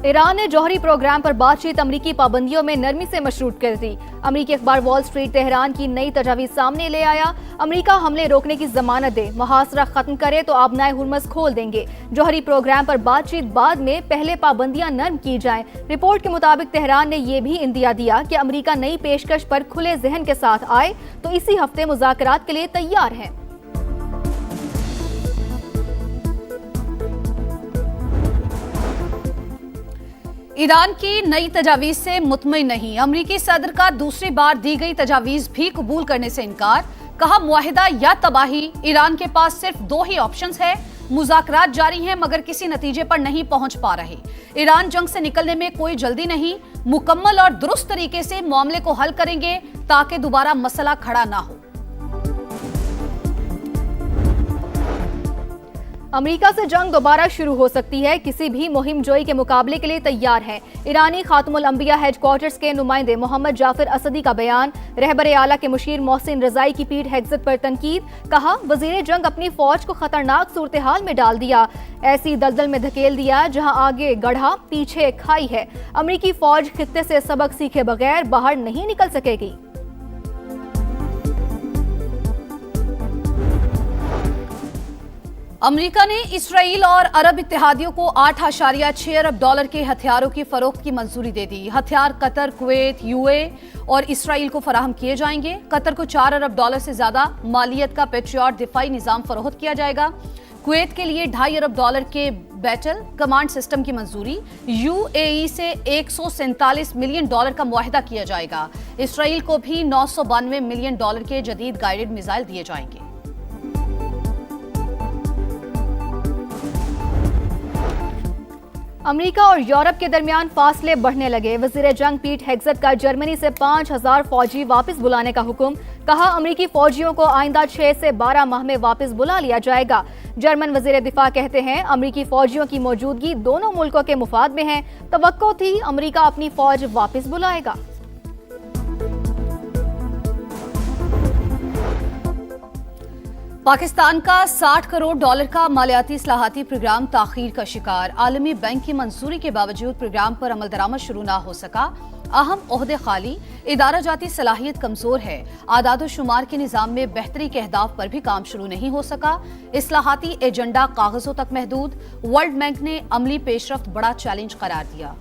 Iran ने जौहरी programme पर बातचीत अमरीकी पाबंदियों में नरमी से मशरूत कर दी। अमरीकी अखबार वॉल स्ट्रीट तेहरान की नई तजावीज सामने ले आया। अमरीका हमले रोकने की जमानत दे, मुहासरा खत्म करे तो आबनाए हुर्मस खोल देंगे। जौहरी प्रोग्राम पर बातचीत बाद में, पहले पाबंदियां नर्म की जाएं। रिपोर्ट के मुताबिक तेहरान ने यह भी इंदिया दिया कि अमरीका नई पेशकश पर खुले जहन के साथ आए तो इसी हफ्ते मुज़ाकरात के लिए तैयार है। ईरान की नई तजावीज से मुतमईन नहीं, अमरीकी सदर का दूसरी बार दी गई तजावीज भी कबूल करने से इनकार। कहा मुआहिदा या तबाही, ईरान के पास सिर्फ दो ही ऑप्शंस है। मुज़ाकरात जारी हैं मगर किसी नतीजे पर नहीं पहुंच पा रहे। ईरान जंग से निकलने में कोई जल्दी नहीं, मुकम्मल और दुरुस्त तरीके से मामले को हल करेंगे ताकि दोबारा मसला खड़ा ना हो। अमेरिका से जंग दोबारा शुरू हो सकती है, किसी भी मुहिम जोई के मुकाबले के लिए तैयार है। ईरानी खातमुल अंबिया हेडक्वार्टर्स के नुमाइंदे मोहम्मद जाफर असदी का बयान। रहबर आला के मुशीर मोहसिन रजाई की पीठ हेक्सत पर तनकीद। कहा वजीर जंग अपनी फौज को खतरनाक सूरत हाल में डाल दिया, ऐसी दलदल में धकेल दिया जहां आगे गढ़ा पीछे खाई है। अमरीकी फौज खित्ते से सबक सीखे बगैर बाहर नहीं निकल सकेगी। अमेरिका ने इसराइल और अरब इत्तेहादियों को $8.6 अरब के हथियारों की फरोख्त की मंजूरी दे दी। हथियार कतर, कुवैत, यूए और इसराइल को फराहम किए जाएंगे। कतर को $4 अरब से ज्यादा मालियत का पेट्रियट दिफाई निजाम फरोख्त किया जाएगा। कुवैत के लिए $2.5 अरब के बैटल कमांड सिस्टम की मंजूरी। यूएई से $147 मिलियन का मुआहिदा किया जाएगा। इसराइल को भी $992 मिलियन के जदीद गाइडेड मिसाइल दिए जाएंगे। अमेरिका और यूरोप के दरमियान फासले बढ़ने लगे। वजीर जंग पीट हेग्सेट का जर्मनी से 5000 फौजी वापस बुलाने का हुक्म। कहा अमेरिकी फौजियों को आइंदा 6 से 12 माह में वापस बुला लिया जाएगा। जर्मन वजीर दिफा कहते हैं अमेरिकी फौजियों की मौजूदगी दोनों मुल्कों के मुफाद में है। तवक्को थी अमेरिका अपनी फौज वापस बुलाएगा। पाकिस्तान का $60 करोड़ का मालियाती इस्लाहाती प्रोग्राम ताखीर का शिकार। आलमी बैंक की मंजूरी के बावजूद प्रोग्राम पर अमल दरामद शुरू ना हो सका। अहम ओहदे खाली, इदारा जाती सलाहियत कमजोर है। आदाद शुमार के निजाम में बेहतरी के अहदाफ पर भी काम शुरू नहीं हो सका। इस्लाहाती एजेंडा कागजों तक महदूद। वर्ल्ड बैंक ने अमली पेशरफ्त बड़ा चैलेंज करार दिया।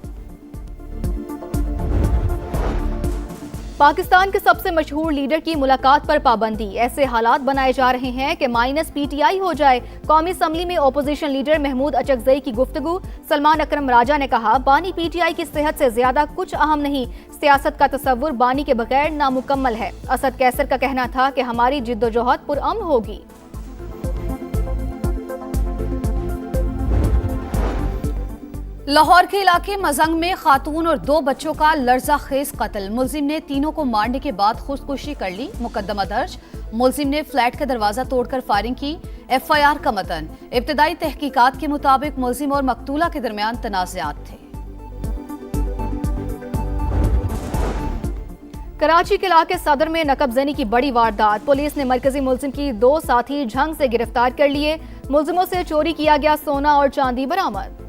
पाकिस्तान के सबसे मशहूर लीडर की मुलाकात पर पाबंदी। ऐसे हालात बनाए जा रहे हैं कि माइनस पीटीआई हो जाए। कौमी असम्बली में ओपोजिशन लीडर महमूद अचकजई की गुफ्तगू। सलमान अकरम राजा ने कहा बानी पीटीआई की सेहत से ज्यादा कुछ अहम नहीं। सियासत का तस्वुर बानी के बगैर नामुकम्मल है। असद कैसर का कहना था कि हमारी जिद्दोजहद पुरअमन होगी। लाहौर के इलाके मजंग में खातून और 2 बच्चों का लर्जाखेज कत्ल। मुलजिम ने तीनों को मारने के बाद खुदकुशी कर ली। मुकदमा दर्ज। मुलजिम ने फ्लैट का दरवाजा तोड़कर फायरिंग की। एफआईआर का मतन। इब्तदाई तहकीकात के मुताबिक मुलजिम और मकतूला के दरमियान तनाज़ात थे। कराची के इलाके सदर में नकबजनी की बड़ी वारदात। पुलिस ने मरकजी मुलजिम की 2 साथी झंग से गिरफ्तार कर लिए। मुलजिमों से चोरी किया गया सोना और चांदी बरामद।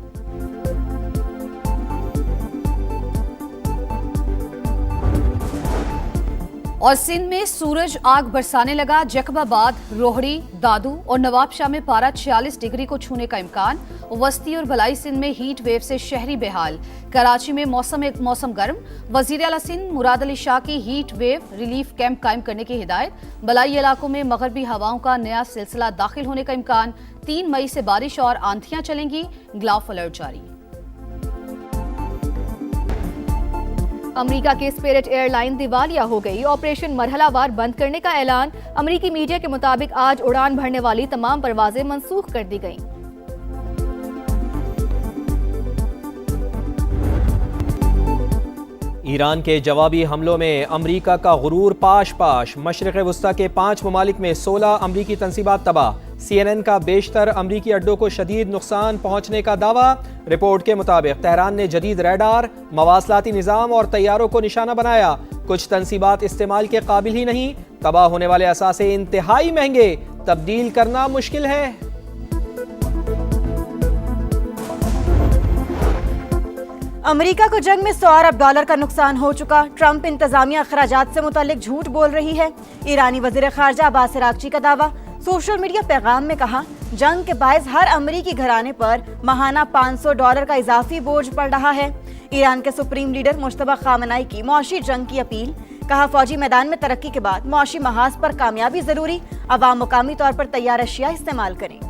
और सिंध में सूरज आग बरसाने लगा। जैकबाबाद, रोहड़ी, दादू और नवाबशाह में पारा 46 डिग्री को छूने का इम्कान। वस्ती और भलाई सिंध में हीट वेव से शहरी बेहाल। कराची में मौसम गर्म। वजीर आला सिंध मुराद अली शाह की हीट वेव रिलीफ कैंप कायम करने की हिदायत। बलाई इलाकों में मगरबी हवाओं का नया सिलसिला दाखिल होने का इम्कान। 3 मई से बारिश और आंधियां चलेंगी। ग्लाफ अलर्ट जारी। अमेरिका की स्पिरिट एयरलाइन दिवालिया हो गई। ऑपरेशन मरहलावार बंद करने का ऐलान। अमेरिकी मीडिया के मुताबिक आज उड़ान भरने वाली तमाम परवाजें मंसूख कर दी गईं। ईरान के जवाबी हमलों में अमेरिका का गुरूर पाश पाश। मशरिक़ वस्ता के 5 ममालिक में 16 अमरीकी तंसीबात तबाह। CNN का बेशतर अमरीकी अड्डों को शदीद नुकसान पहुंचने का दावा। रिपोर्ट के मुताबिक तेहरान ने जदीद रडार, मवासलाती निज़ाम और तैयारों को निशाना बनाया। कुछ तंसीबात इस्तेमाल के काबिल ही नहीं। तबाह होने वाले असासे इंतहाई महंगे, तब्दील करना मुश्किल है। अमेरिका को जंग में 100 अरब डॉलर का नुकसान हो चुका। ट्रंप इंतजामिया अखराजात से मुतालिक झूठ बोल रही है। ईरानी वजीर खारजा अब्बास अरागची का दावा। सोशल मीडिया पैगाम में कहा, जंग के बायस हर अमेरिकी घराने पर माहाना $500 का इजाफी बोझ पड़ रहा है। ईरान के सुप्रीम लीडर मुश्तबा खामनाई की मौशी जंग की अपील। कहा, फौजी मैदान में तरक्की के बाद मौशी महाज पर कामयाबी जरूरी। अवाम मुकामी तौर पर तैयार अशिया इस्तेमाल करें।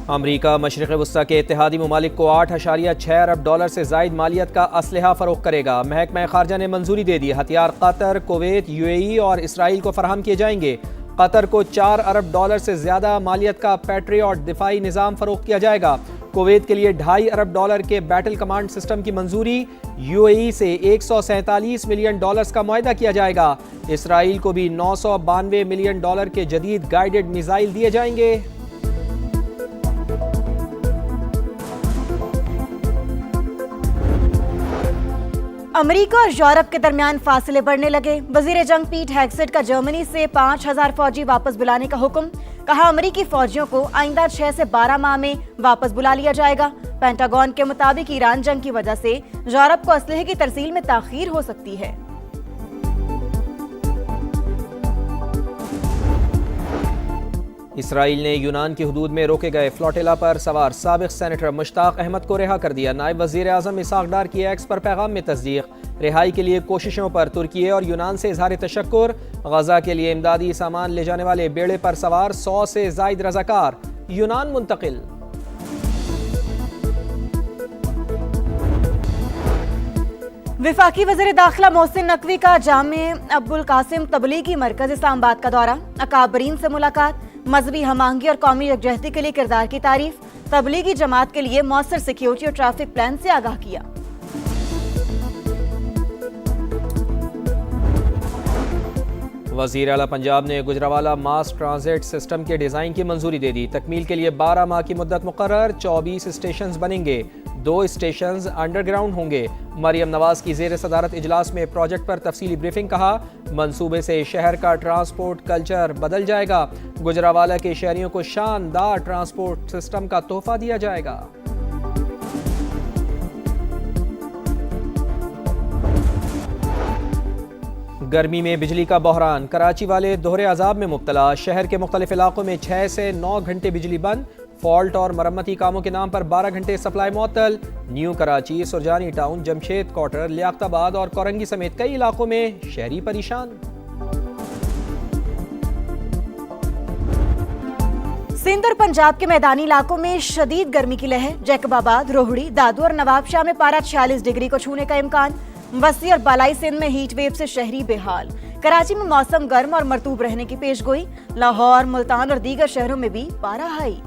अमरीका मशरिक़ वस्ता के इत्तेहादी ममालिक को 8.6 अरब डॉलर से ज़ायद मालियत का असलहा फ़रोख्त करेगा। महकमा खारजा ने मंजूरी दे दी। हथियार कतर, कुवैत, UAE और इसराइल को फराहम किए जाएंगे। कतर को 4 अरब डॉलर से ज़्यादा मालियत का पैट्रियट दिफाई निज़ाम फ़रोख्त किया जाएगा। कुवैत के लिए 2.5 अरब डॉलर के बैटल कमांड सिस्टम की मंजूरी। UAE से 147 मिलियन डॉलर्स का मुआहदा किया जाएगा। इसराइल को भी 992 मिलियन डॉलर के जदीद गाइडेड मिसाइल दिए जाएंगे। अमेरिका और यूरोप के दरमियान फासले बढ़ने लगे। वजीर जंग पीट हेग्सेट का जर्मनी से 5000 फौजी वापस बुलाने का हुक्म। कहा, अमेरिकी फौजियों को आइंदा 6 से 12 माह में वापस बुला लिया जाएगा। पेंटागन के मुताबिक ईरान जंग की वजह से यूरोप को असलहे की तरसील में ताखीर हो सकती है। इसराइल ने यूनान की हदूद में रोके गए फ्लोटिला पर सवार साबिक सेनेटर मुश्ताक अहमद को रिहा कर दिया। नायब वजीर आजम इसहाक डार की एक्स पर पैगाम में तस्दीक। रिहाई के लिए कोशिशों पर तुर्की और यूनान से इजहार तशक्कुर। गजा के लिए इमदादी सामान ले जाने वाले बेड़े पर सवार 100 से जायद रजाकार यूनान मुंतकिल। विफाकी वज़ीर दाखिला मोहसिन नकवी का जामे अब्दुल कासिम तबलीगी मरकज इस्लामाबाद का दौरा। अकाबरीन से मुलाकात। मजहबी हमांगी और कौमी यकजहती के लिए किरदार की तारीफ। तबलीगी जमात के लिए मौसर सिक्योरिटी और ट्रैफिक प्लान से आगाह किया। वज़ीर आला पंजाब ने गुजरावाला मास ट्रांजिट सिस्टम के डिज़ाइन की मंजूरी दे दी। तकमील के लिए 12 माह की मुद्दत मुकर्रर। 24 स्टेशंस बनेंगे। 2 स्टेशंस अंडरग्राउंड होंगे। मरियम नवाज की ज़ेर सदारत इजलास में प्रोजेक्ट पर तफसीली ब्रीफिंग। कहा, मंसूबे से शहर का ट्रांसपोर्ट कल्चर बदल जाएगा। गुजरावाला के शहरियों को शानदार ट्रांसपोर्ट सिस्टम का तोहफा दिया जाएगा। गर्मी में बिजली का बहरान। कराची वाले दोहरे अजाब में मुब्तला। शहर के मुख्तलिफ इलाकों में 6 से 9 घंटे बिजली बंद। फॉल्ट और मरम्मती कामों के नाम पर 12 घंटे सप्लाई मुअत्तल। New Karachi, Surjani town, Jamshed quarter, Liaquatabad और कोरंगी समेत कई इलाकों में शहरी परेशान। सिंध और पंजाब के मैदानी इलाकों में शदीद गर्मी की लहर। जैकबाबाद, रोहड़ी, दादू और नवाबशाह में पारा 46 डिग्री को छूने का इम्कान। वसी और बालाई सिंध में हीट वेव से शहरी बेहाल। कराची में मौसम गर्म और मरतूब रहने की पेशगोई। लाहौर, मुल्तान और दीगर शहरों में भी पारा हाई।